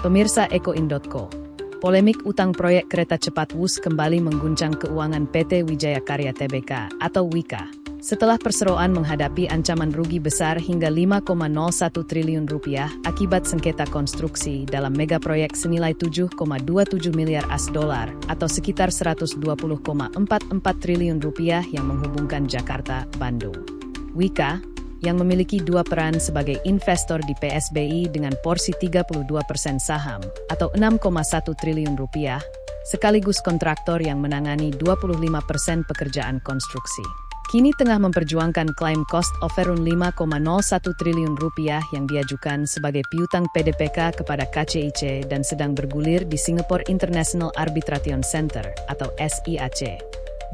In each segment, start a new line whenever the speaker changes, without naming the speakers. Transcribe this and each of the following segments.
Pemirsa Ekoin.co, polemik utang proyek kereta cepat WUS kembali mengguncang keuangan PT Wijaya Karya Tbk atau WIKA. Setelah perseroan menghadapi ancaman rugi besar hingga 5,01 triliun rupiah akibat sengketa konstruksi dalam mega proyek senilai 7,27 miliar AS dolar atau sekitar 120,44 triliun rupiah yang menghubungkan Jakarta, Bandung. WIKA, yang memiliki dua peran sebagai investor di PSBI dengan porsi 32% saham atau 6,1 triliun rupiah, sekaligus kontraktor yang menangani 25% pekerjaan konstruksi. Kini tengah memperjuangkan klaim cost overrun 5,01 triliun rupiah yang diajukan sebagai piutang PDPK kepada KCIC dan sedang bergulir di Singapore International Arbitration Center atau SIAC.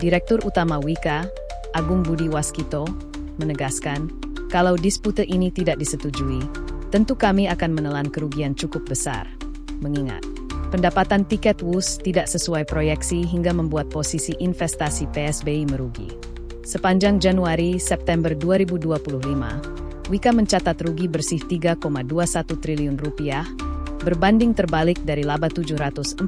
Direktur Utama WIKA, Agung Budi Waskito, menegaskan, kalau dispute ini tidak disetujui, tentu kami akan menelan kerugian cukup besar. Mengingat, pendapatan tiket WUS tidak sesuai proyeksi hingga membuat posisi investasi PSBI merugi. Sepanjang Januari-September 2025, WIKA mencatat rugi bersih 3,21 triliun rupiah, berbanding terbalik dari laba 741,43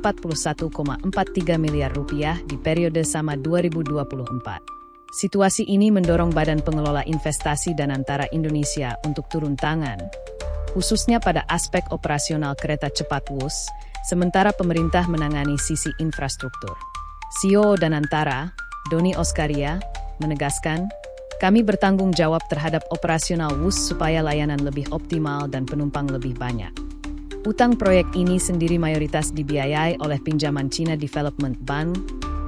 miliar rupiah di periode sama 2024. Situasi ini mendorong Badan Pengelola Investasi dan Antara Indonesia untuk turun tangan, khususnya pada aspek operasional kereta cepat WUS, sementara pemerintah menangani sisi infrastruktur. CEO Danantara, Doni Oskaria, menegaskan, kami bertanggung jawab terhadap operasional WUS supaya layanan lebih optimal dan penumpang lebih banyak. Utang proyek ini sendiri mayoritas dibiayai oleh pinjaman China Development Bank,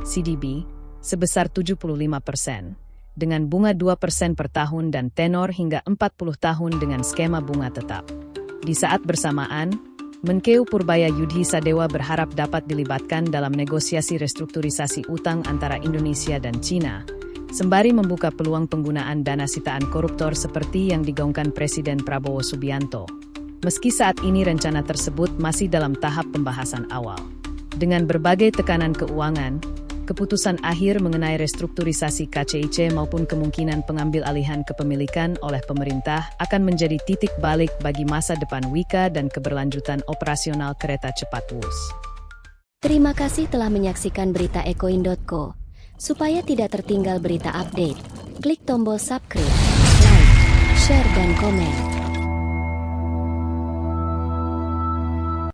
CDB, sebesar 75%, dengan bunga 2% per tahun dan tenor hingga 40 tahun dengan skema bunga tetap. Di saat bersamaan, Menkeu Purbaya Yudhi Sadewa berharap dapat dilibatkan dalam negosiasi restrukturisasi utang antara Indonesia dan China, sembari membuka peluang penggunaan dana sitaan koruptor seperti yang digaungkan Presiden Prabowo Subianto. Meski saat ini rencana tersebut masih dalam tahap pembahasan awal. Dengan berbagai tekanan keuangan, keputusan akhir mengenai restrukturisasi KCIC maupun kemungkinan pengambil alihan kepemilikan oleh pemerintah akan menjadi titik balik bagi masa depan WIKA dan keberlanjutan operasional kereta cepat WUS.
Terima kasih telah menyaksikan berita Ekoin.co. Supaya tidak tertinggal berita update, klik tombol subscribe, like, share, dan komen.